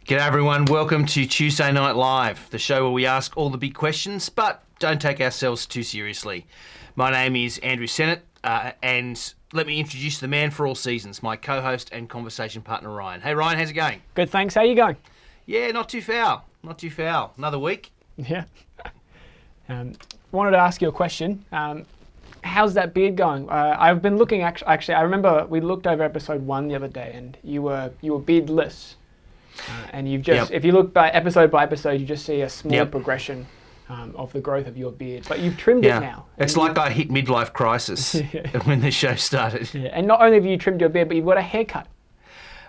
G'day everyone, welcome to Tuesday Night Live, the show where we ask all the big questions, but don't take ourselves too seriously. My name is Andrew Sennett, and let me introduce the man for all seasons, my co-host and conversation partner Ryan. Hey Ryan, how's it going? Good, thanks. How you going? Yeah, not too foul. Another week. Yeah. Wanted to ask you a question. How's that beard going? I've been looking, actually, I remember we looked over episode 1 the other day and you were beardless. And you've just, if you look by episode, you just see a small progression of the growth of your beard. But you've trimmed it now. It's like I hit midlife crisis when the show started. Yeah. And not only have you trimmed your beard, but you've got a haircut.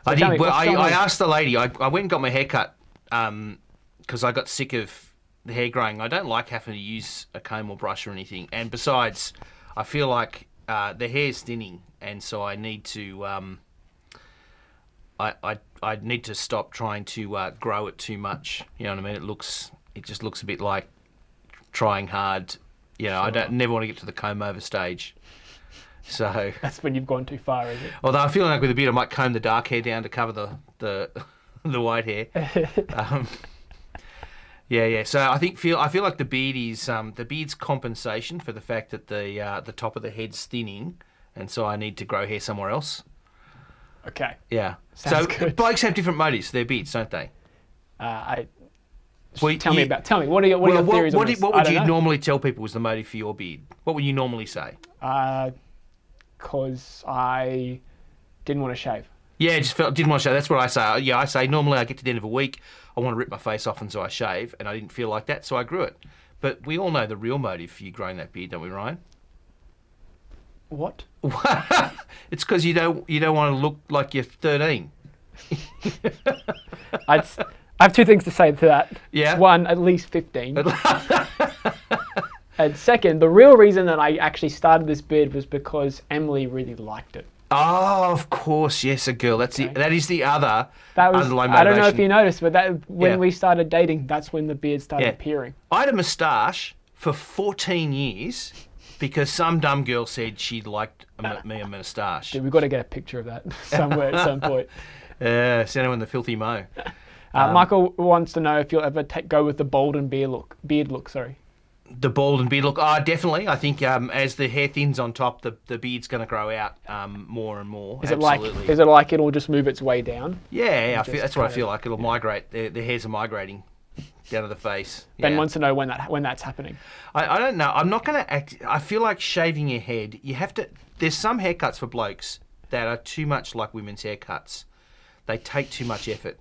So I did. Well, I asked the lady, I went and got my hair cut because I got sick of the hair growing. I don't like having to use a comb or brush or anything. And besides, I feel like the hair's thinning, and so I need to... I need to stop trying to grow it too much. You know what I mean? It just looks a bit like trying hard. You know, Sure. I never want to get to the comb over stage. So that's when you've gone too far, is it? Although I'm feeling like with a beard, I might comb the dark hair down to cover the white hair. Yeah. So I feel like the beard is the beard's compensation for the fact that the top of the head's thinning, and so I need to grow hair somewhere else. Okay. Yeah. Sounds so good. Blokes have different motives for their beards, don't they? Tell me. What are your theories on this? What would you normally tell people was the motive for your beard? What would you normally say? Because I didn't want to shave. Yeah, didn't want to shave. That's what I say. Yeah, I say normally I get to the end of a week, I want to rip my face off, and so I shave, and I didn't feel like that, so I grew it. But we all know the real motive for you growing that beard, don't we, Ryan? What? It's because you don't want to look like you're 13. I have two things to say to that. Yeah. One, at least 15. And second, the real reason that I actually started this beard was because Emily really liked it. Oh, of course, yes, a girl. That is the other underlying motivation. I don't know if you noticed, but when we started dating, that's when the beard started appearing. I had a moustache for 14 years because some dumb girl said she liked me a moustache. Dude, we've got to get a picture of that somewhere at some point. Yeah, send her in the filthy mo. Michael wants to know if you'll ever go with the bald and beard look. The bald and beard look? Oh, definitely. I think as the hair thins on top, the beard's going to grow out more and more. Is it like it'll just move its way down? Yeah, that's what I feel like. It'll migrate. The hairs are migrating down to the face. Ben wants to know when that's happening. I don't know. I'm not going to act... I feel like shaving your head, you have to... There's some haircuts for blokes that are too much like women's haircuts. They take too much effort.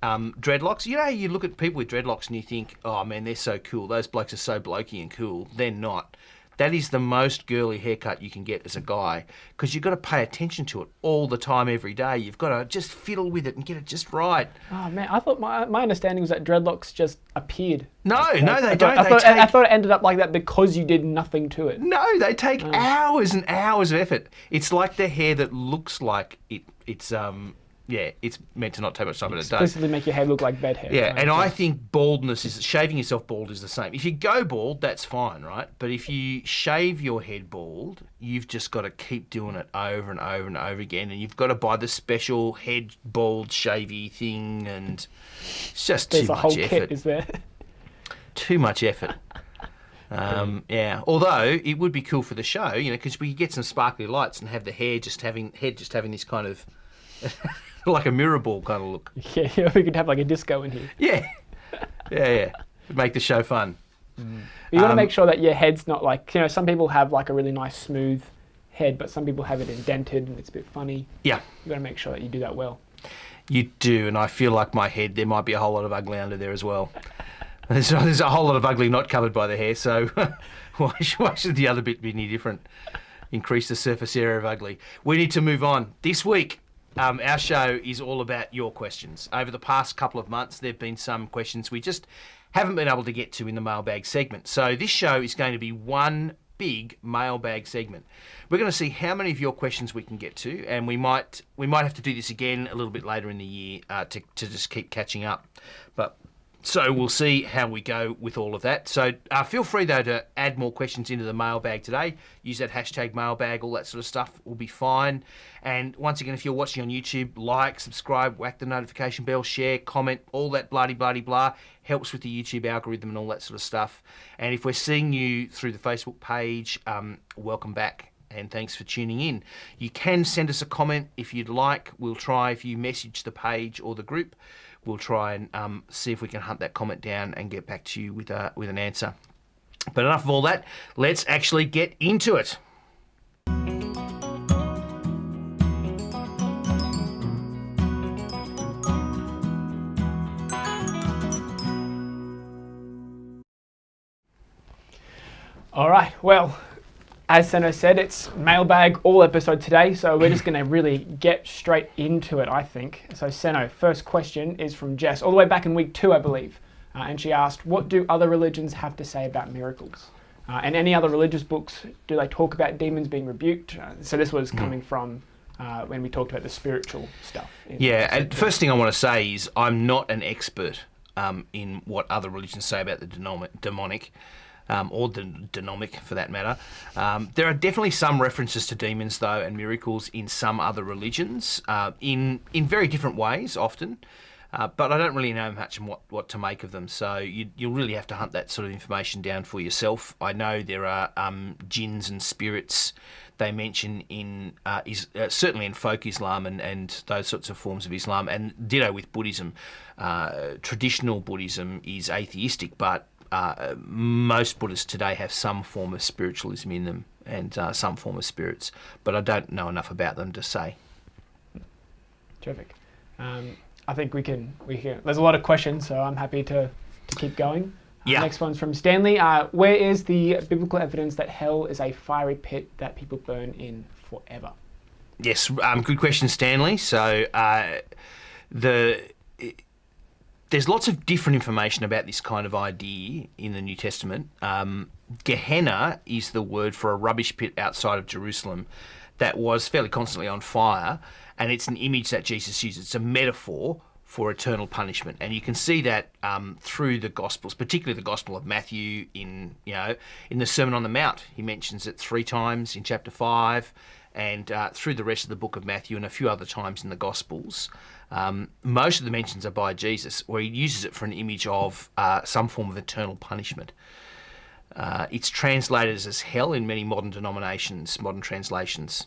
Dreadlocks, you know, you look at people with dreadlocks and you think, oh man, they're so cool. Those blokes are so blokey and cool. They're not. That is the most girly haircut you can get as a guy because you've got to pay attention to it all the time, every day. You've got to just fiddle with it and get it just right. Oh man, I thought my understanding was that dreadlocks just appeared. No, they don't. I thought it ended up like that because you did nothing to it. No, they take hours and hours of effort. It's like the hair that looks like it's meant to not take much time, but it does. Explicitly make your hair look like bed hair. Yeah, and I think shaving yourself bald is the same. If you go bald, that's fine, right? But if you shave your head bald, you've just got to keep doing it over and over and over again, and you've got to buy the special head bald shavy thing, and it's just too much effort. There's a whole kit, is there? Too much effort. Yeah. Although it would be cool for the show, you know, because we could get some sparkly lights and have the head just having this kind of like a mirror ball kind of look. Yeah, we could have like a disco in here. Yeah. It'd make the show fun. You got to make sure that your head's not like, you know, some people have like a really nice smooth head, but some people have it indented and it's a bit funny. Yeah. You got to make sure that you do that well. You do, and I feel like my head, there might be a whole lot of ugly under there as well. There's a whole lot of ugly not covered by the hair, so why should the other bit be any different? Increase the surface area of ugly. We need to move on. This week, our show is all about your questions. Over the past couple of months, there have been some questions we just haven't been able to get to in the mailbag segment. So this show is going to be one big mailbag segment. We're going to see how many of your questions we can get to, and we might have to do this again a little bit later in the year to just keep catching up. But So we'll see how we go with all of that. So feel free, though, to add more questions into the mailbag today. Use that hashtag mailbag, all that sort of stuff will be fine. And once again, if you're watching on YouTube, like, subscribe, whack the notification bell, share, comment, all that blah helps with the YouTube algorithm and all that sort of stuff. And if we're seeing you through the Facebook page, welcome back. And thanks for tuning in. You can send us a comment if you'd like. We'll try, if you message the page or the group, we'll try and see if we can hunt that comment down and get back to you with an answer. But enough of all that. Let's actually get into it. All right, well, as Seno said, it's mailbag all episode today, so we're just going to really get straight into it, I think. So Seno, first question is from Jess, all the way back in week 2, I believe. And she asked, what do other religions have to say about miracles? And any other religious books, do they talk about demons being rebuked? So this was coming from when we talked about the spiritual stuff. Yeah, and first thing I want to say is I'm not an expert in what other religions say about the demonic. Or the denomic, for that matter. There are definitely some references to demons, though, and miracles in some other religions, in very different ways, often. But I don't really know much on what to make of them, so you'll really have to hunt that sort of information down for yourself. I know there are jinns and spirits they mention in certainly in folk Islam and those sorts of forms of Islam, and ditto with Buddhism. Traditional Buddhism is atheistic, but most Buddhists today have some form of spiritualism in them and some form of spirits, but I don't know enough about them to say. Terrific. I think we can. There's a lot of questions, so I'm happy to keep going. Yeah. Next one's from Stanley. Where is the biblical evidence that hell is a fiery pit that people burn in forever? Yes, good question, Stanley. So there's lots of different information about this kind of idea in the New Testament. Gehenna is the word for a rubbish pit outside of Jerusalem that was fairly constantly on fire, and it's an image that Jesus uses. It's a metaphor for eternal punishment, and you can see that through the Gospels, particularly the Gospel of Matthew. In the Sermon on the Mount, he mentions it 3 times in chapter 5, and through the rest of the book of Matthew and a few other times in the Gospels. Most of the mentions are by Jesus, where he uses it for an image of some form of eternal punishment. It's translated as hell in many modern denominations, modern translations.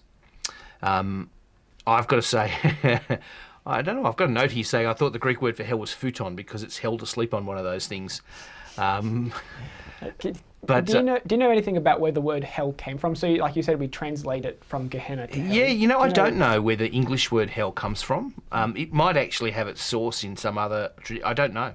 I've got to say, I don't know, I've got a note here saying I thought the Greek word for hell was futon because it's hell to sleep on, one of those things. But do you know anything about where the word hell came from? So, like you said, we translate it from Gehenna to hell. Yeah, I don't know where the English word hell comes from. It might actually have its source in some other. I don't know.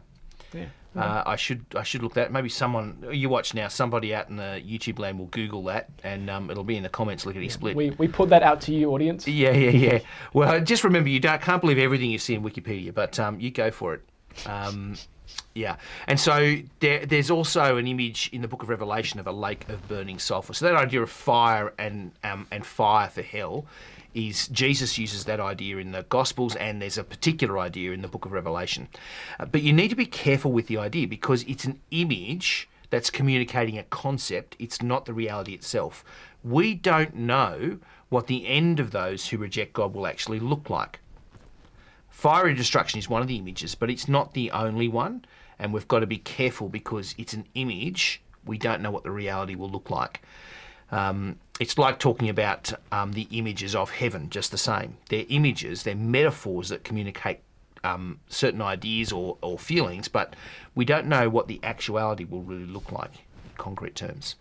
Yeah. I should look that. Maybe someone you watch now, somebody out in the YouTube land will Google that, and it'll be in the comments. Lickety split. We put that out to you, audience. Yeah. Well, just remember, you can't believe everything you see in Wikipedia, but you go for it. Yeah, and so there's also an image in the Book of Revelation of a lake of burning sulfur. So that idea of fire and fire for hell is Jesus uses that idea in the Gospels, and there's a particular idea in the Book of Revelation. But you need to be careful with the idea because it's an image that's communicating a concept. It's not the reality itself. We don't know what the end of those who reject God will actually look like. Fiery destruction is one of the images, but it's not the only one, and we've got to be careful because it's an image. We don't know what the reality will look like. It's like talking about the images of heaven, just the same. They're images, they're metaphors that communicate certain ideas or feelings, but we don't know what the actuality will really look like in concrete terms.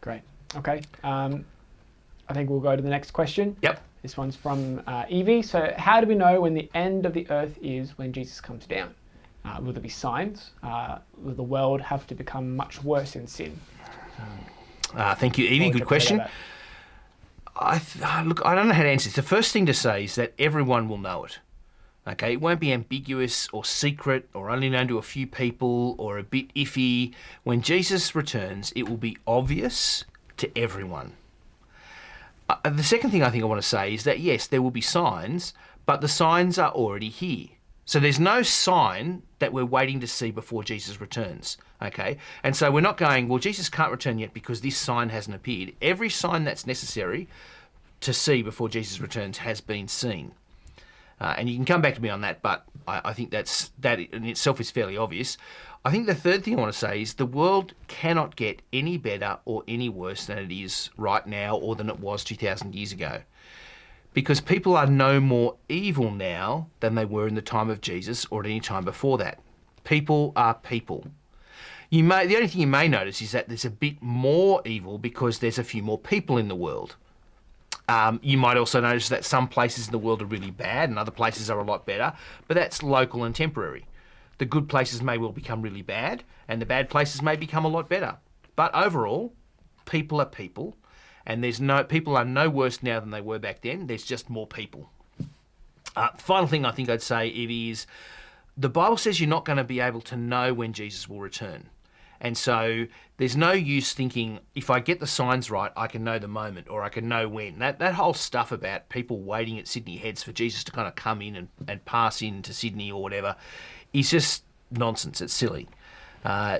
Great. Okay. I think we'll go to the next question. Yep. This one's from Evie. So how do we know when the end of the earth is when Jesus comes down? Will there be signs? Will the world have to become much worse in sin? Thank you, Evie. Good question. Look, I don't know how to answer this. The first thing to say is that everyone will know it. Okay, it won't be ambiguous or secret or only known to a few people or a bit iffy. When Jesus returns, it will be obvious to everyone. The second thing I think I want to say is that, yes, there will be signs, but the signs are already here. So there's no sign that we're waiting to see before Jesus returns, okay? And so we're not going, well, Jesus can't return yet because this sign hasn't appeared. Every sign that's necessary to see before Jesus returns has been seen. And you can come back to me on that, but I think that in itself is fairly obvious. I think the third thing I want to say is the world cannot get any better or any worse than it is right now or than it was 2,000 years ago. Because people are no more evil now than they were in the time of Jesus or at any time before that. People are people. The only thing you may notice is that there's a bit more evil because there's a few more people in the world. You might also notice that some places in the world are really bad and other places are a lot better, but that's local and temporary. The good places may well become really bad and the bad places may become a lot better. But overall, people are people. And people are no worse now than they were back then. There's just more people. Final thing I think I'd say, Evie, is the Bible says you're not going to be able to know when Jesus will return. And so there's no use thinking, if I get the signs right, I can know the moment or I can know when. That whole stuff about people waiting at Sydney Heads for Jesus to kind of come in and pass into Sydney or whatever is just nonsense. It's silly.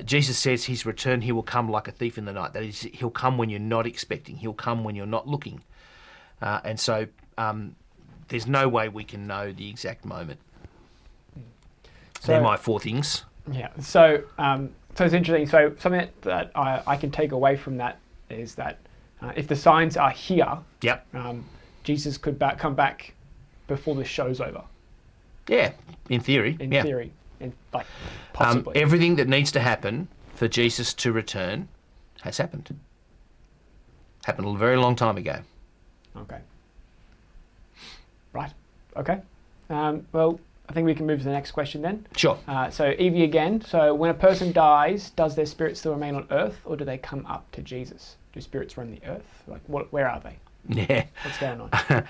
Jesus says his return, he will come like a thief in the night. That is, he'll come when you're not expecting. He'll come when you're not looking. And so there's no way we can know the exact moment. So, they're my four things. Yeah. So it's interesting. So something that I can take away from that is that if the signs are here, yep. Jesus could come back before the show's over. Yeah, in theory. In theory. Possibly. Everything that needs to happen for Jesus to return has happened. Happened a very long time ago. Okay. Right. Okay. Well, I think we can move to the next question then. Sure. So Evie again. So when a person dies, does their spirit still remain on earth or do they come up to Jesus? Do spirits roam the earth? Where are they? Yeah. What's going on?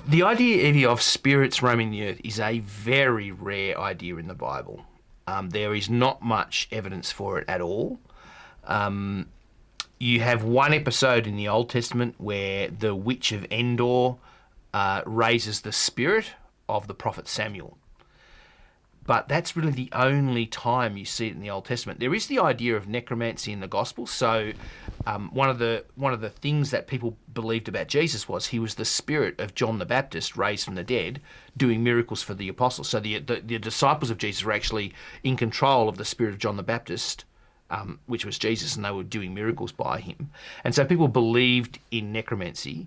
The idea, Evie, of spirits roaming the earth is a very rare idea in the Bible. There is not much evidence for it at all. You have one episode in the Old Testament where the witch of Endor raises the spirit of the prophet Samuel. But that's really the only time you see it in the Old Testament. There is the idea of necromancy in the Gospel. So one of the things that people believed about Jesus was he was the spirit of John the Baptist raised from the dead, doing miracles for the apostles. So the disciples of Jesus were actually in control of the spirit of John the Baptist, which was Jesus, and they were doing miracles by him. And so people believed in necromancy,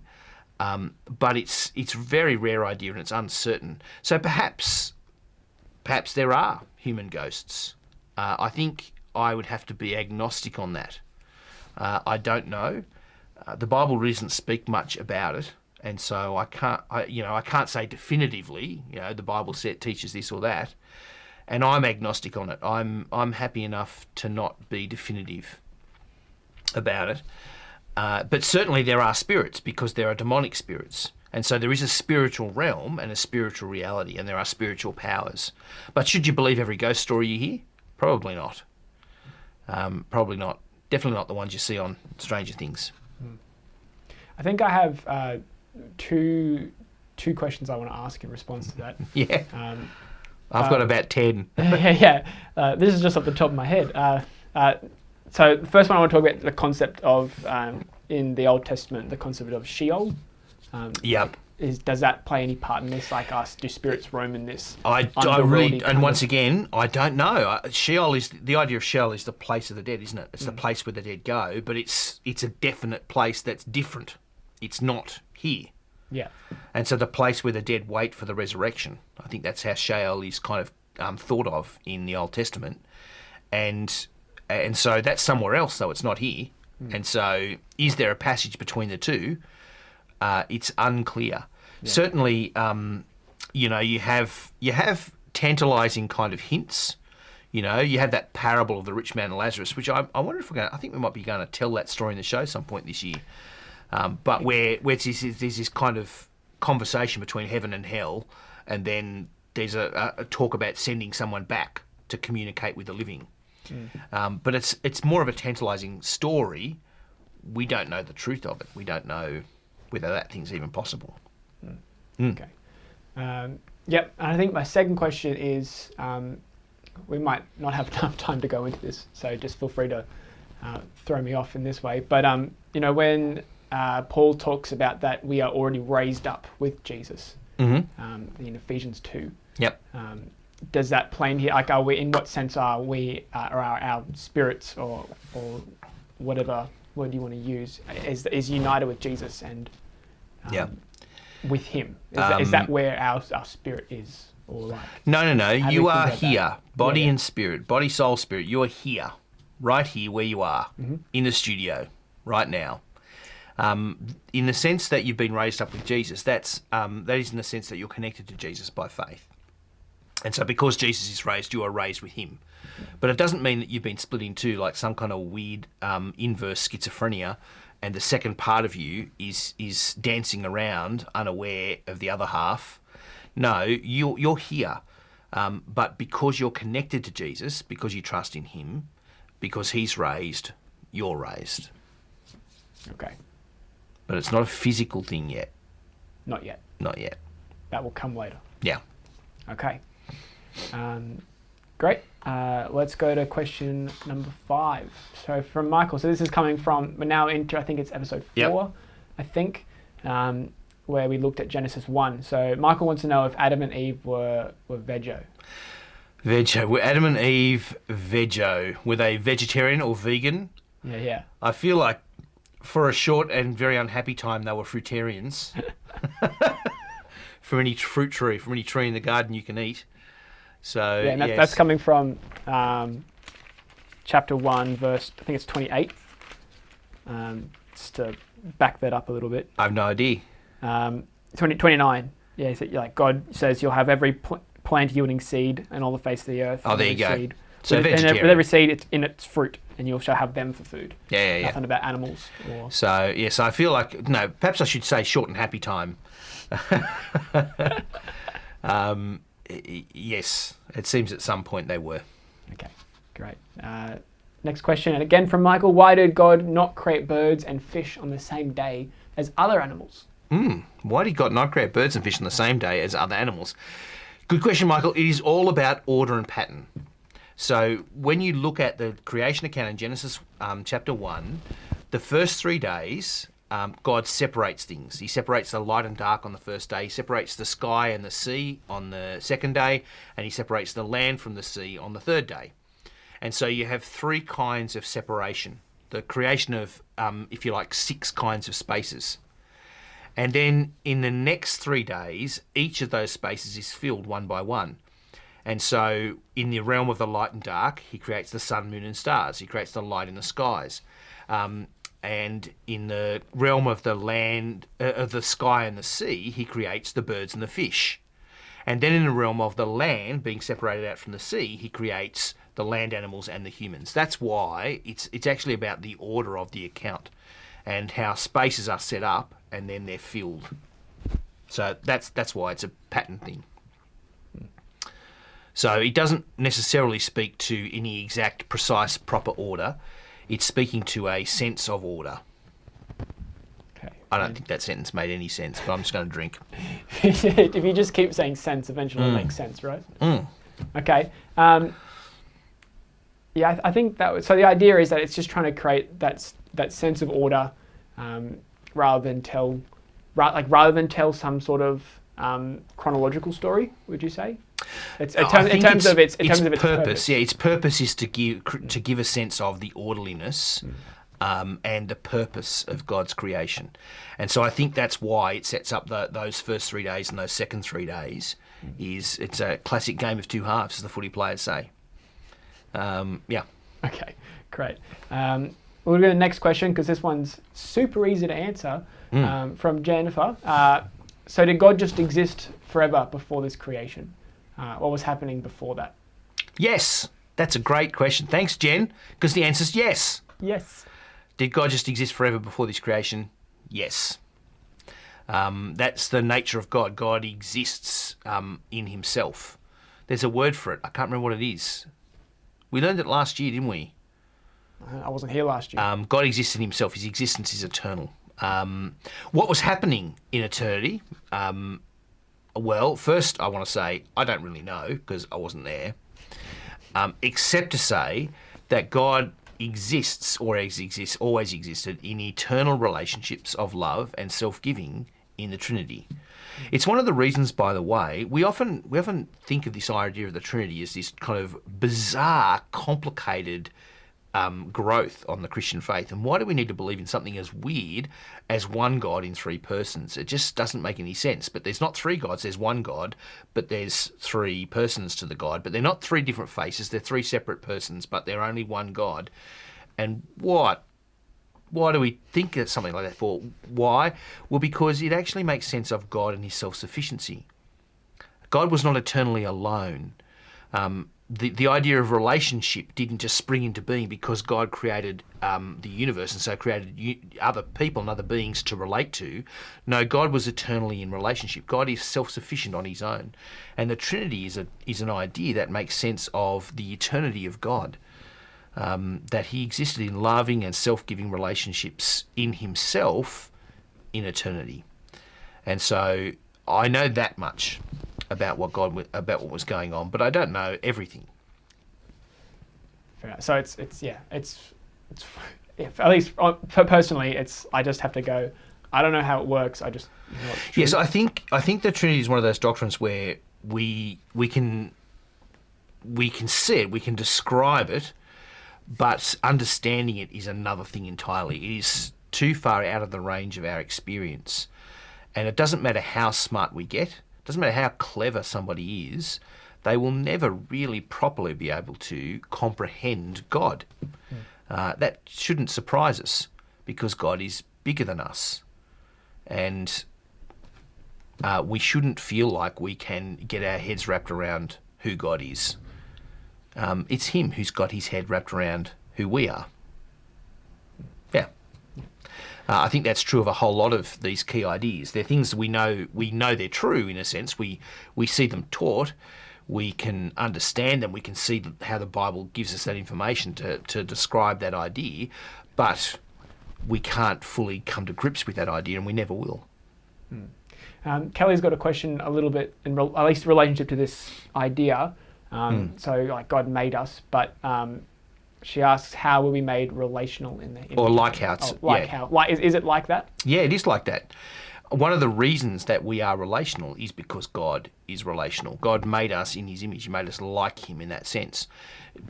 but it's a very rare idea and it's uncertain. So perhaps there are human ghosts. I think I would have to be agnostic on that. I don't know. The Bible doesn't speak much about it, and so I can't say definitively. The Bible teaches this or that, and I'm agnostic on it. I'm happy enough to not be definitive about it. But certainly there are spirits because there are demonic spirits. And so there is a spiritual realm and a spiritual reality, and there are spiritual powers. But should you believe every ghost story you hear? Probably not. Probably not. Definitely not the ones you see on Stranger Things. I think I have two questions I want to ask in response to that. Yeah. I've got about 10. Yeah. This is just off the top of my head. So the first one I want to talk about the concept of, in the Old Testament, the concept of Sheol. Yep. Does that play any part in this? Do spirits roam in this? I really, and once again, I don't know. The idea of Sheol is the place of the dead, isn't it? It's the place where the dead go, but it's a definite place that's different. It's not here. Yeah. And so the place where the dead wait for the resurrection. I think that's how Sheol is kind of thought of in the Old Testament, and so that's somewhere else, though it's not here. And so, is there a passage between the two? It's unclear. Yeah. Certainly, you have tantalising kind of hints. You have that parable of the rich man and Lazarus, which I wonder if I think we might be going to tell that story in the show some point this year. But where there's this kind of conversation between heaven and hell, and then there's a talk about sending someone back to communicate with the living. But it's more of a tantalising story. We don't know the truth of it. We don't know whether that thing's even possible. Okay. Yep. And I think my second question is, we might not have enough time to go into this, so just feel free to throw me off in this way. But when Paul talks about that we are already raised up with Jesus, in Ephesians 2. Yep. Does that plane here? Like, are we? In what sense are we? Are our spirits or whatever word you want to use is united with Jesus and with Him? Is that where our spirit is? Or like, No. You are here, body and spirit, body, soul, spirit. You are here, right here where you are, in the studio, right now. In the sense that you've been raised up with Jesus, that is in the sense that you're connected to Jesus by faith. And so because Jesus is raised, you are raised with Him. But it doesn't mean that you've been split in two like some kind of weird inverse schizophrenia, and the second part of you is dancing around unaware of the other half. No, you're here. But because you're connected to Jesus, because you trust in Him, because He's raised, you're raised. Okay. But it's not a physical thing yet. Not yet. Not yet. That will come later. Yeah. Okay. Great. Let's go to question number 5. So from Michael. So this is coming from, we're now into, I think it's episode 4, I think, where we looked at Genesis 1. So Michael wants to know if Adam and Eve were veggie. Veggie. Were Adam and Eve veggie? Were they vegetarian or vegan? Yeah. I feel like for a short and very unhappy time, they were fruitarians. From any fruit tree, from any tree in the garden you can eat. So yeah, and that's coming from chapter 1, verse, I think it's 28. Just to back that up a little bit. I have no idea. 29. Yeah, so like God says you'll have every plant yielding seed and all the face of the earth. Oh, there you go. Seed. So vegetarian. With every seed, it's in its fruit, and you shall have them for food. Yeah. Nothing about animals. So I feel like, no, perhaps I should say short and happy time. Yes, it seems at some point they were. Okay, great. Next question, and again from Michael. Why did God not create birds and fish on the same day as other animals? Why did God not create birds and fish on the same day as other animals? Good question, Michael. It is all about order and pattern. So when you look at the creation account in Genesis chapter 1, the first 3 days, God separates things. He separates the light and dark on the first day. He separates the sky and the sea on the second day. And He separates the land from the sea on the third day. And so you have 3 kinds of separation. The creation of, if you like, 6 kinds of spaces. And then in the next 3 days, each of those spaces is filled one by one. And so in the realm of the light and dark, He creates the sun, moon and stars. He creates the light in the skies. And in the realm of the land, of the sky and the sea, He creates the birds and the fish. And then in the realm of the land, being separated out from the sea, He creates the land animals and the humans. That's why it's actually about the order of the account and how spaces are set up and then they're filled. So that's why it's a pattern thing. So it doesn't necessarily speak to any exact, precise, proper order. It's speaking to a sense of order. Okay. I don't think that sentence made any sense, but I'm just going to drink. If you just keep saying sense, eventually it'll make sense, right? Okay. Yeah, I think that. So the idea is that it's just trying to create that sense of order, rather than tell some sort of chronological story. Would you say? In terms of its purpose. Yeah, its purpose is to give a sense of the orderliness and the purpose of God's creation. And so I think that's why it sets up those first 3 days and those second 3 days. It's a classic game of two halves, as the footy players say. Yeah. Okay, great. We'll go to the next question because this one's super easy to answer from Jennifer. So did God just exist forever before this creation? What was happening before that? Yes, that's a great question. Thanks, Jen, because the answer is yes. Yes. Did God just exist forever before this creation? Yes. That's the nature of God. God exists in Himself. There's a word for it. I can't remember what it is. We learned it last year, didn't we? I wasn't here last year. God exists in Himself. His existence is eternal. What was happening in eternity Well, first I want to say I don't really know because I wasn't there, except to say that God exists or always existed in eternal relationships of love and self-giving in the Trinity. It's one of the reasons, by the way, we often think of this idea of the Trinity as this kind of bizarre, complicated growth on the Christian faith. And why do we need to believe in something as weird as one God in three persons? It just doesn't make any sense. But there's not three gods, there's one God, but there's three persons to the God. But they're not three different faces, they're three separate persons, but they're only one God. And why do we think of something like that for? Why? Well, because it actually makes sense of God and his self-sufficiency. God was not eternally alone. The idea of relationship didn't just spring into being because God created the universe and so created other people and other beings to relate to. No, God was eternally in relationship. God is self-sufficient on his own. And the Trinity is an idea that makes sense of the eternity of God, that he existed in loving and self-giving relationships in himself in eternity. And so I know that much about what was going on, but I don't know everything. So it's at least personally, I just have to go. I don't know how it works. I just yes. I think the Trinity is one of those doctrines where we can see it, we can describe it, but understanding it is another thing entirely. It is too far out of the range of our experience, and it doesn't matter how smart we get. Doesn't matter how clever somebody is, they will never really properly be able to comprehend God. That shouldn't surprise us because God is bigger than us. And we shouldn't feel like we can get our heads wrapped around who God is. It's him who's got his head wrapped around who we are. Yeah. I think that's true of a whole lot of these key ideas. They're things we know they're true in a sense. We see them taught, we can understand them, we can see how the Bible gives us that information to describe that idea, but we can't fully come to grips with that idea, and we never will. Kelly's got a question a little bit, in at least in relationship to this idea. So, like, God made us, but she asks, how were we made relational in the image? Or like how it's... how. Like, is it like that? Yeah, it is like that. One of the reasons that we are relational is because God is relational. God made us in his image. He made us like him in that sense.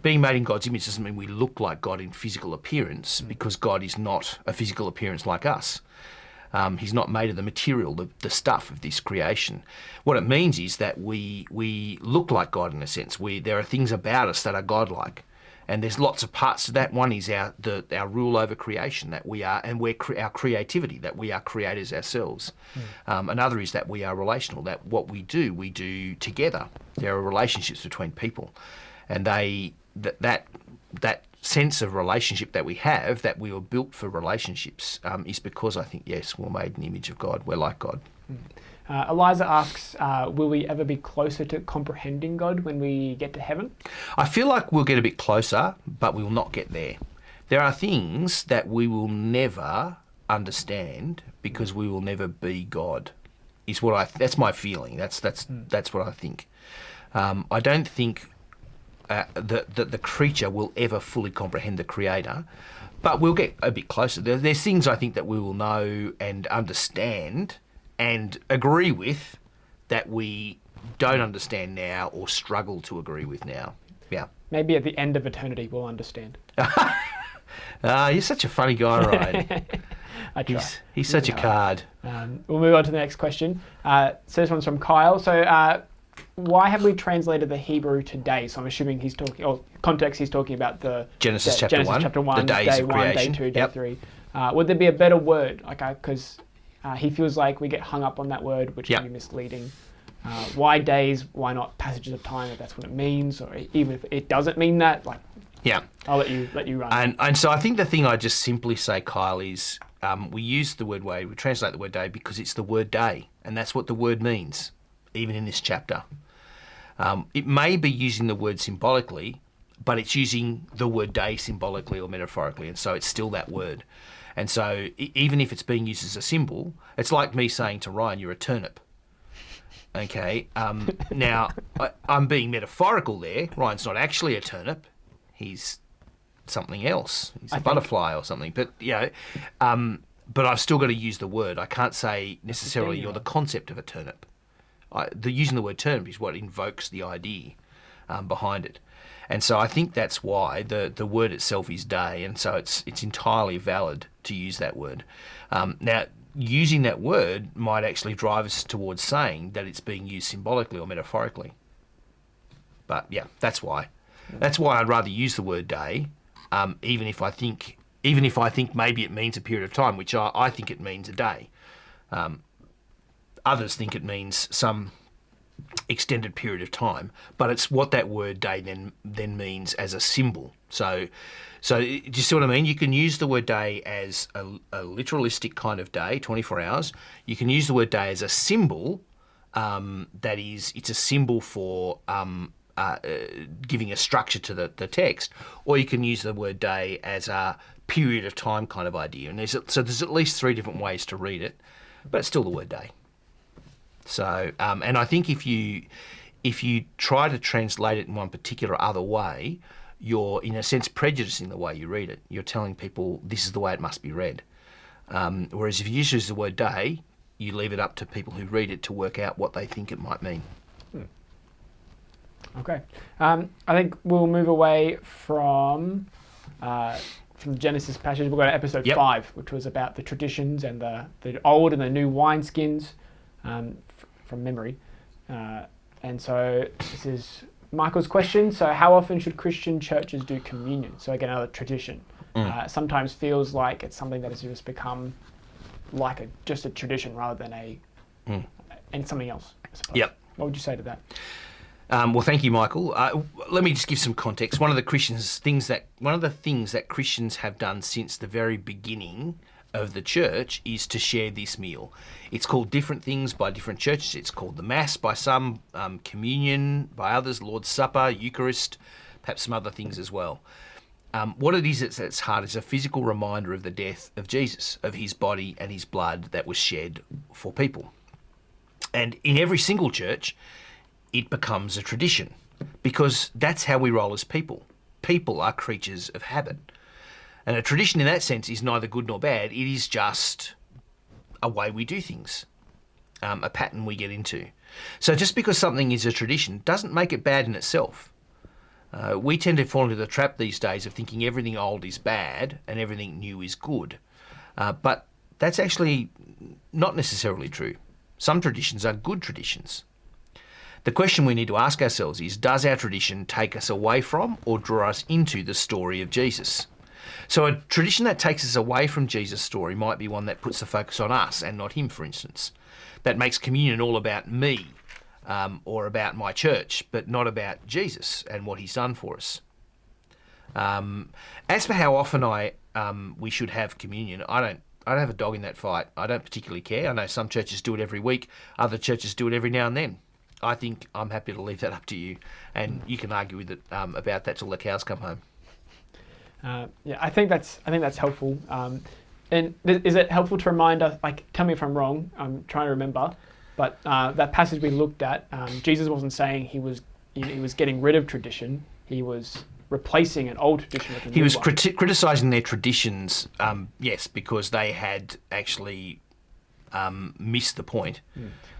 Being made in God's image doesn't mean we look like God in physical appearance, because God is not a physical appearance like us. He's not made of the material, the stuff of this creation. What it means is that we look like God in a sense. There are things about us that are God-like. And there's lots of parts to that. One is our rule over creation, that we are, and our creativity, that we are creators ourselves. Another is that we are relational, that what we do together. There are relationships between people, and that sense of relationship that we have, that we were built for relationships, is because I think, yes, we're made in the image of God. We're like God. Eliza asks, will we ever be closer to comprehending God when we get to heaven? I feel like we'll get a bit closer, but we will not get there. There are things that we will never understand because we will never be God. That's my feeling. That's what I think. I don't think that the creature will ever fully comprehend the Creator, but we'll get a bit closer. There's things I think that we will know and understand and agree with that we don't understand now or struggle to agree with now. Yeah. Maybe at the end of eternity we'll understand. You're such a funny guy, Ryan. I try. He's such a card. We'll move on to the next question. So this one's from Kyle. So why have we translated the Hebrew today? So I'm assuming he's talking, or context, he's talking about the Genesis chapter 1, the days of creation. Day 1, day 2, day 3. Would there be a better word? Because he feels like we get hung up on that word, which can be misleading. Why days? Why not passages of time, if that's what it means, or even if it doesn't mean that? I'll let you run. And so I think the thing I just simply say, Kyle, is we use the word way, we translate the word day because it's the word day, and that's what the word means, even in this chapter. It may be using the word symbolically, but it's using the word day symbolically or metaphorically, and so it's still that word. And so even if it's being used as a symbol, it's like me saying to Ryan, you're a turnip. Okay. Now, I'm being metaphorical there. Ryan's not actually a turnip. He's something else. He's a butterfly or something. But, but I've still got to use the word. I can't say necessarily you're the concept of a turnip. Using the word turnip is what invokes the idea behind it. And so I think that's why the word itself is day, and so it's entirely valid to use that word. Now, using that word might actually drive us towards saying that it's being used symbolically or metaphorically. But yeah, that's why. That's why I'd rather use the word day, even if I think maybe it means a period of time, which I think it means a day. Others think it means some extended period of time, but it's what that word day then means as a symbol. So do you see what I mean? You can use the word day as a literalistic kind of day, 24 hours. You can use the word day as a symbol. It's a symbol for giving a structure to the text, or you can use the word day as a period of time kind of idea. And there's at least 3 different ways to read it, but it's still the word day. So, and I think if you try to translate it in one particular other way, you're in a sense prejudicing the way you read it. You're telling people this is the way it must be read. Whereas if you use the word day, you leave it up to people who read it to work out what they think it might mean. Okay. I think we'll move away from the Genesis passage. We'll go to episode 5, which was about the traditions and the old and the new wineskins. From memory. And so this is Michael's question. So how often should Christian churches do communion? So again, another tradition. Sometimes feels like it's something that has just become like just a tradition rather than and something else, I suppose. Yep. What would you say to that? Well, thank you, Michael. Let me just give some context. One of the things that Christians have done since the very beginning of the church is to share this meal. It's called different things by different churches. It's called the Mass by some, communion by others, Lord's Supper, Eucharist, perhaps some other things as well. What it is at its heart is a physical reminder of the death of Jesus, of his body and his blood that was shed for people. And in every single church, it becomes a tradition because that's how we roll as people. People are creatures of habit. And a tradition in that sense is neither good nor bad. It is just a way we do things, a pattern we get into. So just because something is a tradition doesn't make it bad in itself. We tend to fall into the trap these days of thinking everything old is bad and everything new is good. But that's actually not necessarily true. Some traditions are good traditions. The question we need to ask ourselves is, does our tradition take us away from or draw us into the story of Jesus? So a tradition that takes us away from Jesus' story might be one that puts the focus on us and not him, for instance. That makes communion all about me or about my church, but not about Jesus and what he's done for us. As for how often we should have communion, I don't have a dog in that fight. I don't particularly care. I know some churches do it every week. Other churches do it every now and then. I think I'm happy to leave that up to you, and you can argue with it about that till the cows come home. I think that's helpful. And is it helpful to remind us? Like, tell me if I'm wrong. I'm trying to remember, but that passage we looked at, Jesus wasn't saying he was getting rid of tradition. He was replacing an old tradition with a new one. He was criticising their traditions, yes, because they had actually missed the point.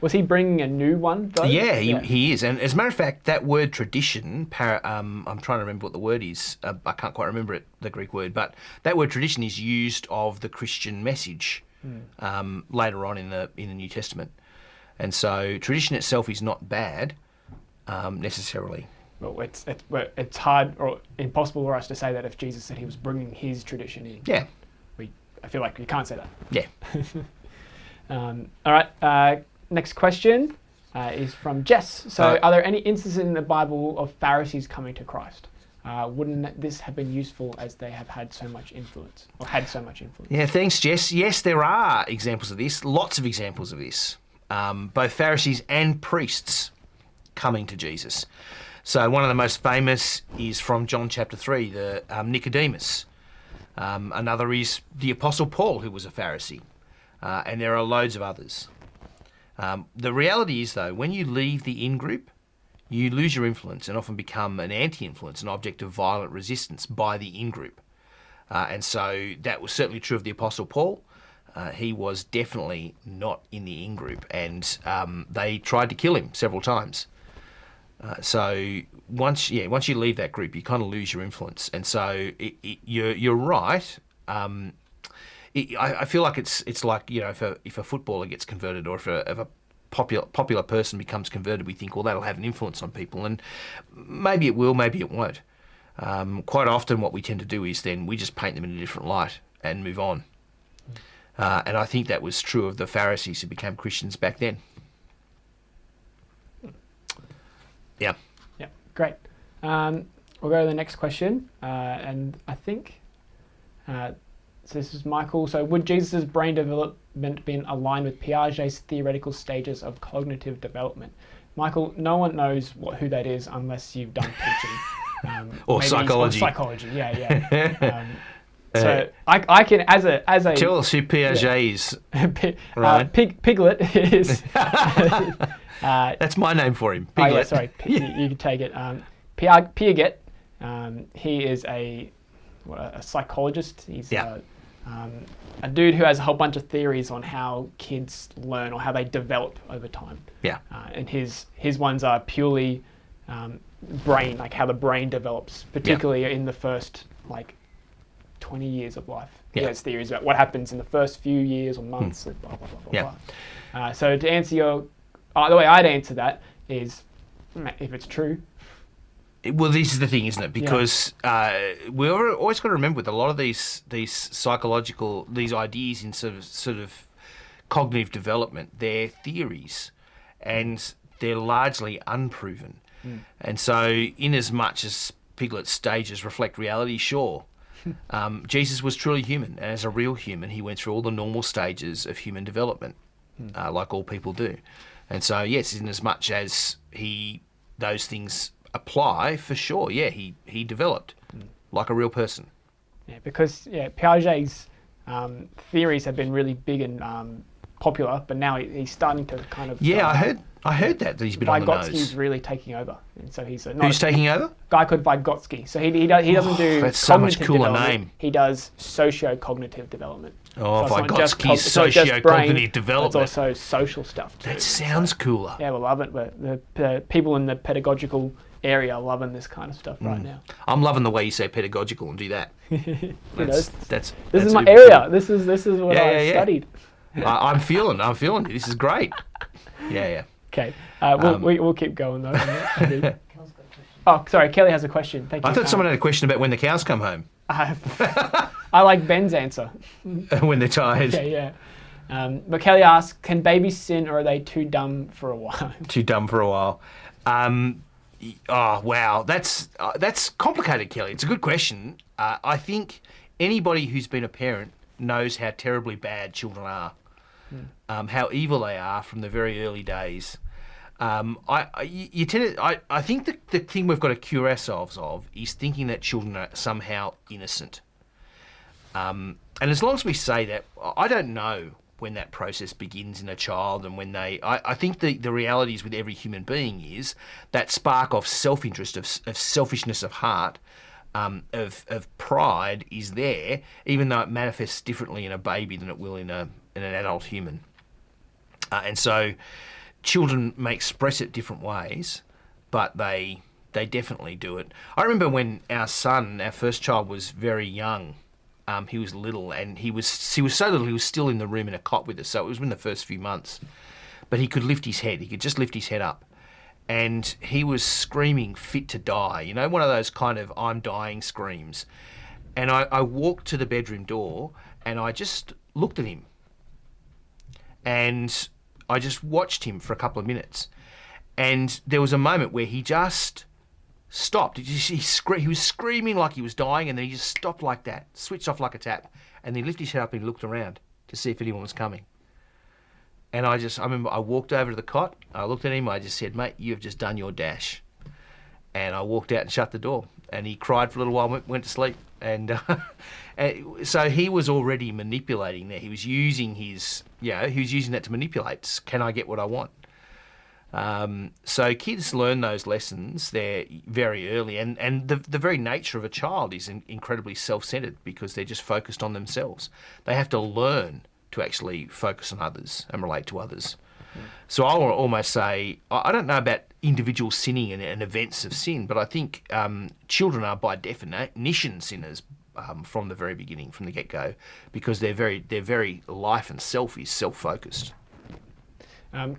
Was he bringing a new one, though? Yeah, he is. And as a matter of fact, that word tradition, I'm trying to remember what the word is. I can't quite remember it, the Greek word, but that word tradition is used of the Christian message later on in the New Testament. And so tradition itself is not bad necessarily. Well, it's hard or impossible for us to say that if Jesus said he was bringing his tradition in. Yeah. I feel like you can't say that. Yeah. All right. Next question is from Jess. So, are there any instances in the Bible of Pharisees coming to Christ? Wouldn't this have been useful as they have had so much influence, or had so much influence? Yeah, thanks, Jess. Yes, there are examples of this, lots of examples of this. Both Pharisees and priests coming to Jesus. So one of the most famous is from John chapter 3, the Nicodemus. Another is the Apostle Paul, who was a Pharisee. And there are loads of others. The reality is, though, when you leave the in-group, you lose your influence and often become an anti-influence, an object of violent resistance by the in-group. And so that was certainly true of the Apostle Paul. He was definitely not in the in-group, and they tried to kill him several times. So once you leave that group, you kind of lose your influence. And so you're right. I feel like it's like, if a footballer gets converted, or if a popular person becomes converted, we think, well, that'll have an influence on people, and maybe it will, maybe it won't. Quite often what we tend to do is then we just paint them in a different light and move on. And I think that was true of the Pharisees who became Christians back then. Yeah. Yeah, great. We'll go to the next question, and I think... So this is Michael. So would Jesus' brain development been aligned with Piaget's theoretical stages of cognitive development? Michael, no one knows who that is unless you've done teaching. Or psychology. Or psychology, yeah. So I can, as a tell us who Piaget is. Right. Piglet is. That's my name for him. Piglet. Oh, yeah, sorry, you can take it. Piaget. He is a psychologist. He's a dude who has a whole bunch of theories on how kids learn or how they develop over time. Yeah. And his ones are purely brain, like how the brain develops, particularly in the first 20 years of life. He has theories about what happens in the first few years or months. And blah blah blah blah blah. So to answer the way I'd answer that is, if it's true. Well, this is the thing, isn't it? Because we're always got to remember with a lot of these ideas in sort of cognitive development, they're theories, and they're largely unproven. And so, in as much as Piglet's stages reflect reality, sure, Jesus was truly human, and as a real human, he went through all the normal stages of human development, like all people do. And so, yes, in as much as those things apply, for sure, he developed like a real person. Yeah, because Piaget's theories have been really big and popular, but now he's starting to kind of... I heard that he's been on the nose. Vygotsky's really taking over, and so he's who's taking over? A guy called Vygotsky. So he doesn't do that's so much cooler name. He does socio-cognitive development. So Vygotsky's socio-cognitive development. It's also social stuff too. That sounds cooler. Yeah, we love it. The people in the pedagogical area are loving this kind of stuff right now. I'm loving the way you say pedagogical and do that. This is my area. This is what I studied. I'm feeling it. This is great. Yeah. Okay, we'll keep going though. Oh, sorry, Kelly has a question. Thank you. I thought someone had a question about when the cows come home. I like Ben's answer. When they're tired. Yeah. But Kelly asks, can babies sin, or are they too dumb for a while? Too dumb for a while. Oh, wow. That's complicated, Kelly. It's a good question. I think anybody who's been a parent knows how terribly bad children are, how evil they are from the very early days. I think the thing we've got to cure ourselves of is thinking that children are somehow innocent. And as long as we say that, I don't know when that process begins in a child and when I think the reality is with every human being is that spark of self-interest, of selfishness of heart, of pride is there, even though it manifests differently in a baby than it will in an adult human. And so children may express it different ways, but they definitely do it. I remember when our son, our first child, was very young. He was little, and he was so little he was still in the room in a cot with us, so it was in the first few months. But he could lift his head. He could just lift his head up. And he was screaming fit to die, one of those kind of I'm dying screams. And I walked to the bedroom door, and I just looked at him. And I just watched him for a couple of minutes. And there was a moment where he just stopped. He was screaming like he was dying, and then he just stopped like that, switched off like a tap, and then he lifted his head up and he looked around to see if anyone was coming. And I remember I walked over to the cot, I looked at him, I just said, mate, you've just done your dash. And I walked out and shut the door, and he cried for a little while, went to sleep, And so he was already manipulating there. He was using that to manipulate. Can I get what I want? So kids learn those lessons there very early, and the very nature of a child is incredibly self-centered because they're just focused on themselves. They have to learn to actually focus on others and relate to others. So I will almost say, I don't know about individual sinning and events of sin, but I think children are by definition sinners from the very beginning, from the get-go, because their very life and self is self-focused.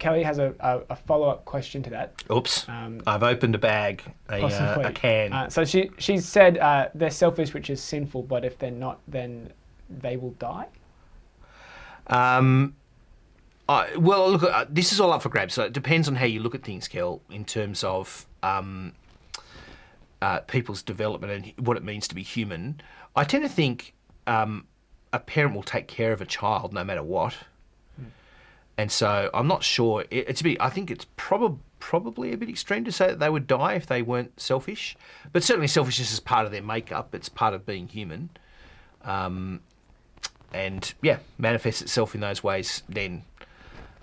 Kelly has a follow-up question to that. Oops, I've opened a bag, a can. So she said they're selfish, which is sinful, but if they're not, then they will die? Well, look, this is all up for grabs. So it depends on how you look at things, Kel, in terms of people's development and what it means to be human. I tend to think a parent will take care of a child no matter what. And so I'm not sure. I think it's probably a bit extreme to say that they would die if they weren't selfish. But certainly selfishness is part of their makeup. It's part of being human. And yeah, manifests itself in those ways then.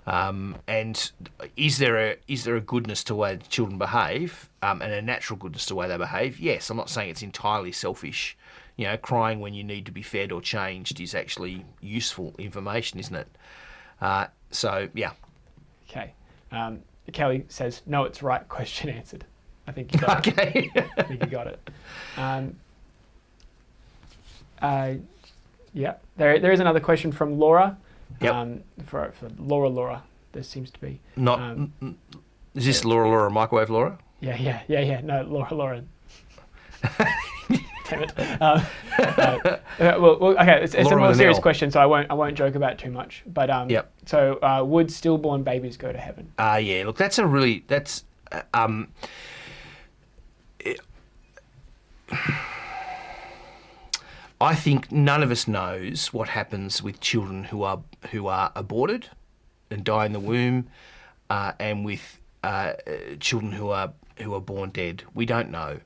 And is there a goodness to the way children behave, and a natural goodness to the way they behave? Yes, I'm not saying it's entirely selfish. You know, crying when you need to be fed or changed is actually useful information, isn't it? So yeah. Okay. Kelly says, "No, it's right." Question answered. I think you got it. Okay. I think you got it. Yeah. There is another question from Laura. Yep. For Laura, there seems to be. Not. Is this Laura, microwave Laura? Yeah. No, Laura. Damn it. Well, okay. It's a more serious question, so I won't joke about it too much. But yep. So would stillborn babies go to heaven? Yeah. Look, I think none of us knows what happens with children who are aborted and die in the womb, and with children who are born dead. We don't know.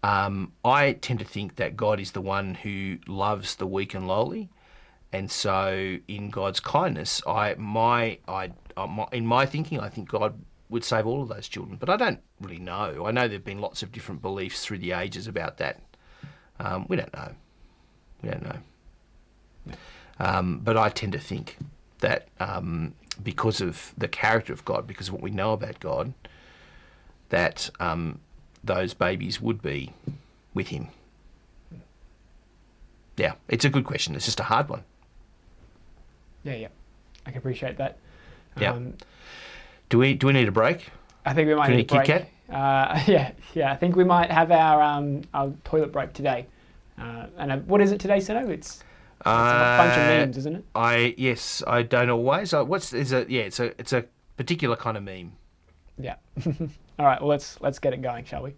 I tend to think that God is the one who loves the weak and lowly, and so in God's kindness, in my thinking, I think God would save all of those children. But I don't really know. I know there've been lots of different beliefs through the ages about that. We don't know. We don't know. But I tend to think that because of the character of God, because of what we know about God, that those babies would be with him. Yeah, it's a good question. It's just a hard one. Yeah. I can appreciate that. Yeah. Do we need a break? I think we might need a break. Kit Kat? Yeah. I think we might have our toilet break today. And what is it today, Sino? It's a bunch of memes, isn't it? Yes, I don't always. It's a particular kind of meme. Yeah. All right. Well, let's get it going, shall we?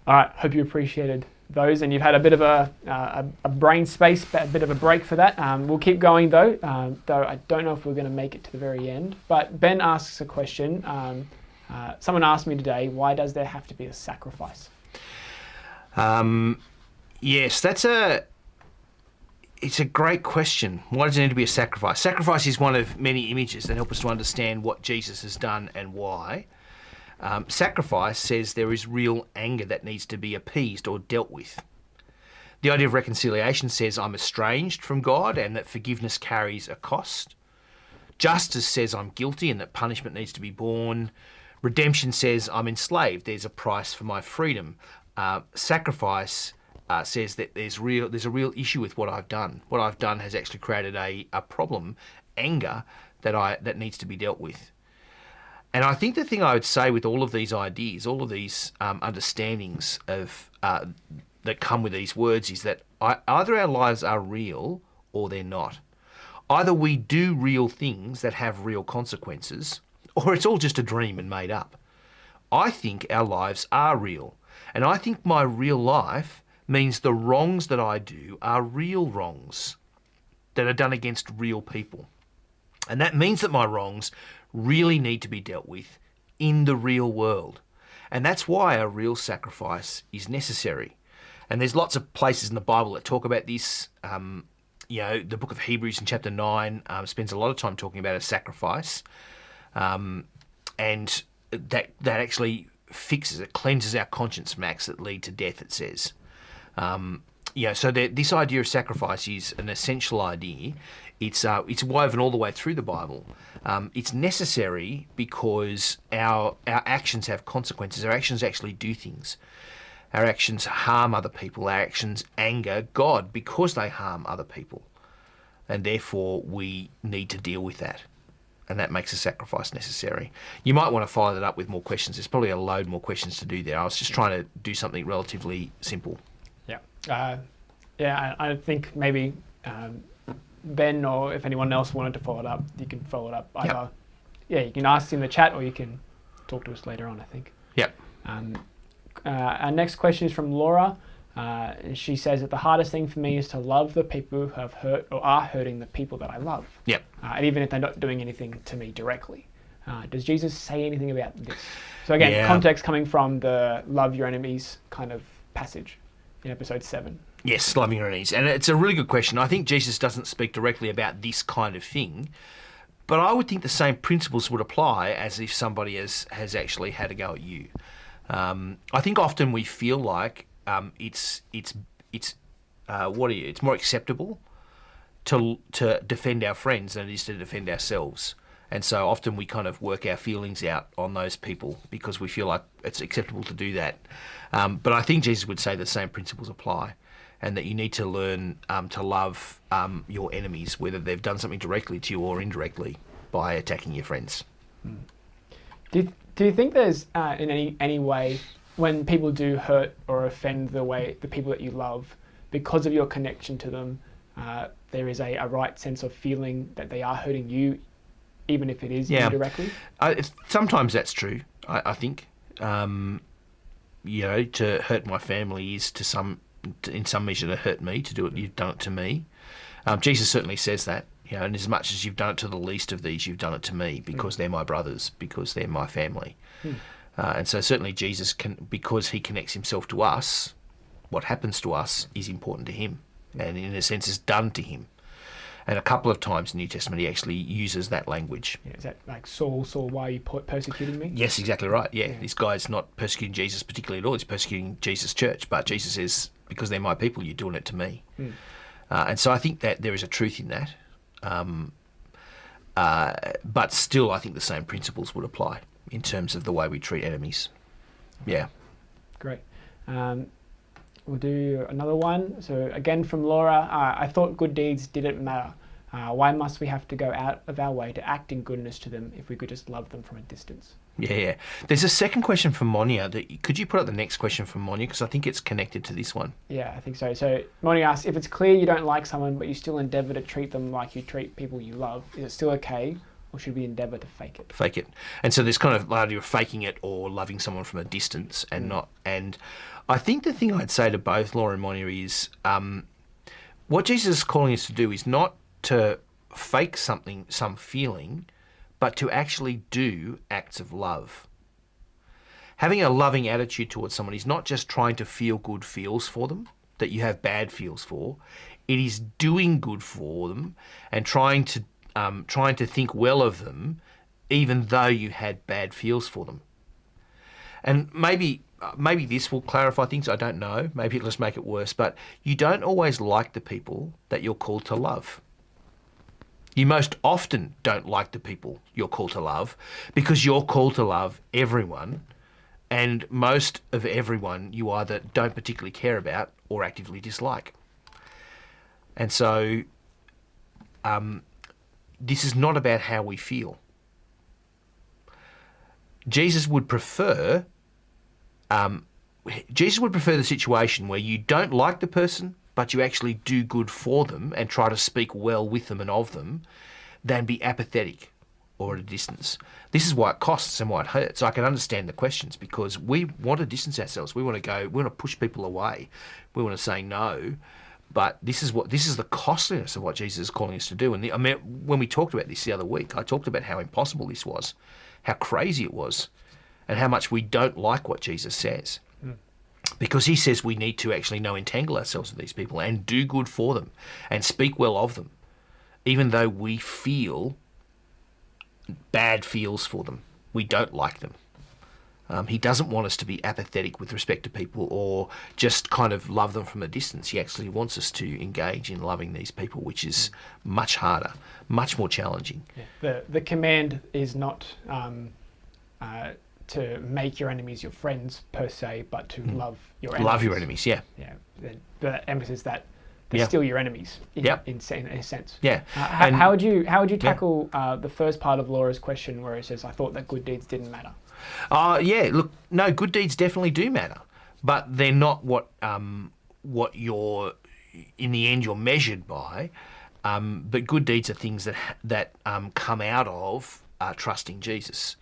All right, hope you appreciated those, and you've had a bit of a brain space, a bit of a break for that. We'll keep going though I don't know if we're going to make it to the very end. But Ben asks a question. Someone asked me today, why does there have to be a sacrifice? Yes, it's a great question. Why does there need to be a sacrifice? Sacrifice is one of many images that help us to understand what Jesus has done and why. Sacrifice says there is real anger that needs to be appeased or dealt with. The idea of reconciliation says I'm estranged from God and that forgiveness carries a cost. Justice says I'm guilty and that punishment needs to be borne. Redemption says I'm enslaved. There's a price for my freedom. Sacrifice says that there's a real issue with what I've done. What I've done has actually created a problem, anger, that needs to be dealt with. And I think the thing I would say with all of these ideas, all of these understandings of that come with these words is that either our lives are real or they're not. Either we do real things that have real consequences, or it's all just a dream and made up. I think our lives are real. And I think my real life means the wrongs that I do are real wrongs that are done against real people. And that means that my wrongs really need to be dealt with in the real world. And that's why a real sacrifice is necessary. And there's lots of places in the Bible that talk about this. The book of Hebrews in chapter 9 spends a lot of time talking about a sacrifice. And that actually cleanses our conscience from acts that lead to death, it says. So this idea of sacrifice is an essential idea. It's woven all the way through the Bible. It's necessary because our actions have consequences. Our actions actually do things. Our actions harm other people. Our actions anger God because they harm other people. And therefore we need to deal with that. And that makes a sacrifice necessary. You might want to follow that up with more questions. There's probably a load more questions to do there. I was just trying to do something relatively simple. Yeah. I think maybe Ben, or if anyone else wanted to follow it up, you can follow it up either. Yep. You can ask in the chat or you can talk to us later on, I think. Yep. Our next question is from Laura. She says that the hardest thing for me is to love the people who have hurt or are hurting the people that I love. Yep. And even if they're not doing anything to me directly. Does Jesus say anything about this? So again, context coming from the love your enemies kind of passage in episode 7. Yes, loving your enemies. And it's a really good question. I think Jesus doesn't speak directly about this kind of thing, but I would think the same principles would apply as if somebody has actually had a go at you. I think often we feel like it's more acceptable to defend our friends than it is to defend ourselves. And so often we kind of work our feelings out on those people because we feel like it's acceptable to do that. But I think Jesus would say the same principles apply, and that you need to learn to love your enemies, whether they've done something directly to you or indirectly by attacking your friends. Do you think there's in any way when people do hurt or offend the people that you love, because of your connection to them, there is a right sense of feeling that they are hurting you, even if it is indirectly? Sometimes that's true, I think. To hurt my family is in some measure to hurt me, to do it, you've done it to me. Jesus certainly says that, and as much as you've done it to the least of these, you've done it to me, because they're my brothers, because they're my family. And so certainly Jesus, because he connects himself to us, what happens to us is important to him, and in a sense is done to him. And a couple of times in the New Testament he actually uses that language. Is that like, Saul, why are you persecuting me? Yes, exactly right. Yeah, this guy's not persecuting Jesus particularly at all. He's persecuting Jesus' church. But Jesus says, because they're my people, you're doing it to me. And so I think that there is a truth in that. But still, I think the same principles would apply in terms of the way we treat enemies. Yeah. Great. We'll do another one. So again from Laura, I thought good deeds didn't matter. Why must we have to go out of our way to act in goodness to them if we could just love them from a distance? Yeah. There's a second question from Monia. Could you put up the next question from Monia? Because I think it's connected to this one. Yeah, I think so. So Monia asks, if it's clear you don't like someone but you still endeavour to treat them like you treat people you love, is it still okay? or should we endeavour to fake it? Fake it. And so there's kind of the idea of faking it or loving someone from a distance and not. And I think the thing I'd say to both Laura and Monia is what Jesus is calling us to do is not to fake something, some feeling, but to actually do acts of love. Having a loving attitude towards someone is not just trying to feel good feels for them, that you have bad feels for. It is doing good for them and trying to think well of them, even though you had bad feels for them. And maybe this will clarify things, I don't know. Maybe it'll just make it worse. But you don't always like the people that you're called to love. You most often don't like the people you're called to love because you're called to love everyone, and most of everyone you either don't particularly care about or actively dislike. And so this is not about how we feel. Jesus would prefer the situation where you don't like the person, but you actually do good for them and try to speak well with them and of them, than be apathetic or at a distance. This is why it costs and why it hurts. I can understand the questions because we want to distance ourselves. We want to push people away. We want to say no. But this is the costliness of what Jesus is calling us to do. And when we talked about this the other week, I talked about how impossible this was, how crazy it was, and how much we don't like what Jesus says. Because he says we need to actually entangle ourselves with these people and do good for them and speak well of them, even though we feel bad feels for them. We don't like them. He doesn't want us to be apathetic with respect to people or just kind of love them from a distance. He actually wants us to engage in loving these people, which is much harder, much more challenging. Yeah. The command is not to make your enemies your friends per se, but to love your enemies. Love your enemies, yeah. Yeah. The emphasis that they're still your enemies in a sense. Yeah. How would you tackle the first part of Laura's question where it says, I thought that good deeds didn't matter? Look, no, good deeds definitely do matter, but they're not what you're, in the end, you're measured by. But good deeds are things that come out of trusting Jesus.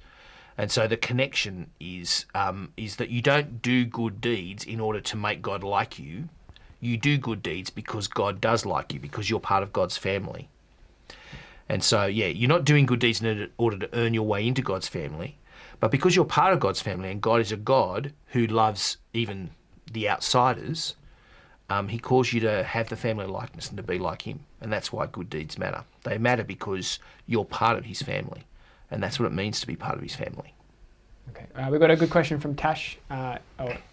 And so the connection is that you don't do good deeds in order to make God like you. You do good deeds because God does like you, because you're part of God's family. And so, you're not doing good deeds in order to earn your way into God's family, but because you're part of God's family and God is a God who loves even the outsiders, he calls you to have the family likeness and to be like him. And that's why good deeds matter. They matter because you're part of his family. And that's what it means to be part of his family. Okay, we've got a good question from Tash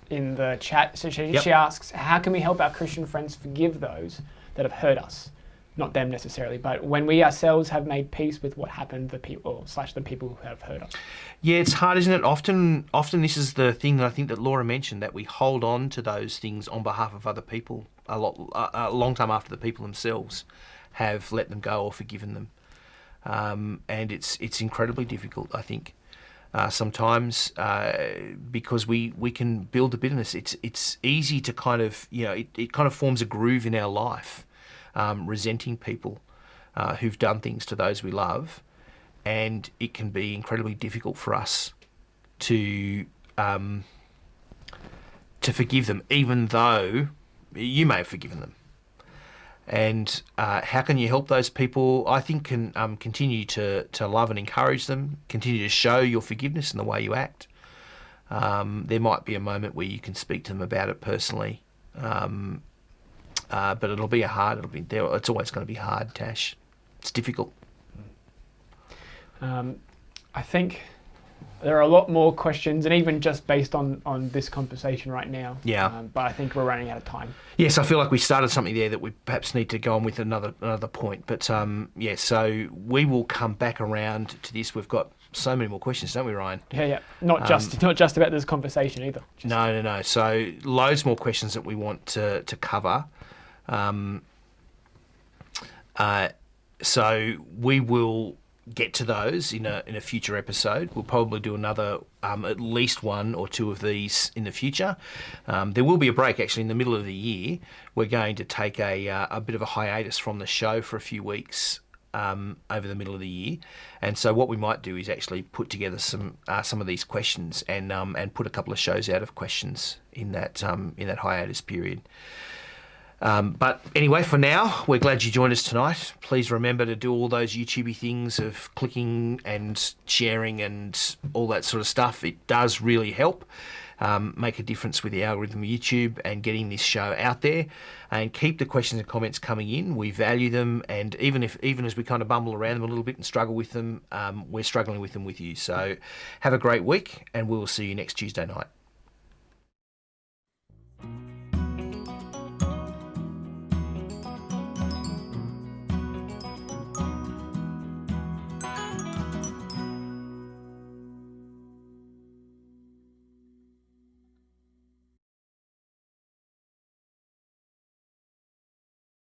in the chat. So she asks, how can we help our Christian friends forgive those that have hurt us? Not them necessarily, but when we ourselves have made peace with what happened, the people who have hurt us. Yeah, it's hard, isn't it? Often this is the thing that I think that Laura mentioned, that we hold on to those things on behalf of other people a long time after the people themselves have let them go or forgiven them. And it's incredibly difficult, I think, sometimes because we can build a bitterness. It's easy to kind of, it kind of forms a groove in our life, resenting people who've done things to those we love, and it can be incredibly difficult for us to forgive them, even though you may have forgiven them. And how can you help those people? I think can continue to love and encourage them, continue to show your forgiveness in the way you act. There might be a moment where you can speak to them about it personally, but it's always going to be hard, Tash. It's difficult. I think there are a lot more questions, and even just based on this conversation right now. Yeah. But I think we're running out of time. Yes, I feel like we started something there that we perhaps need to go on with another point. But so we will come back around to this. We've got so many more questions, don't we, Ryan? Yeah. Not just about this conversation either. No. So loads more questions that we want to cover. So we will get to those in a future episode. We'll probably do another at least one or two of these in the future. There will be a break actually in the middle of the year. We're going to take a bit of a hiatus from the show for a few weeks over the middle of the year, and so what we might do is actually put together some of these questions and put a couple of shows out of questions in that hiatus period. But anyway, for now, we're glad you joined us tonight. Please remember to do all those YouTubey things of clicking and sharing and all that sort of stuff. It does really help make a difference with the algorithm of YouTube and getting this show out there. And keep the questions and comments coming in. We value them, and even as we kind of bumble around them a little bit and struggle with them, we're struggling with them with you. So have a great week, and we will see you next Tuesday night.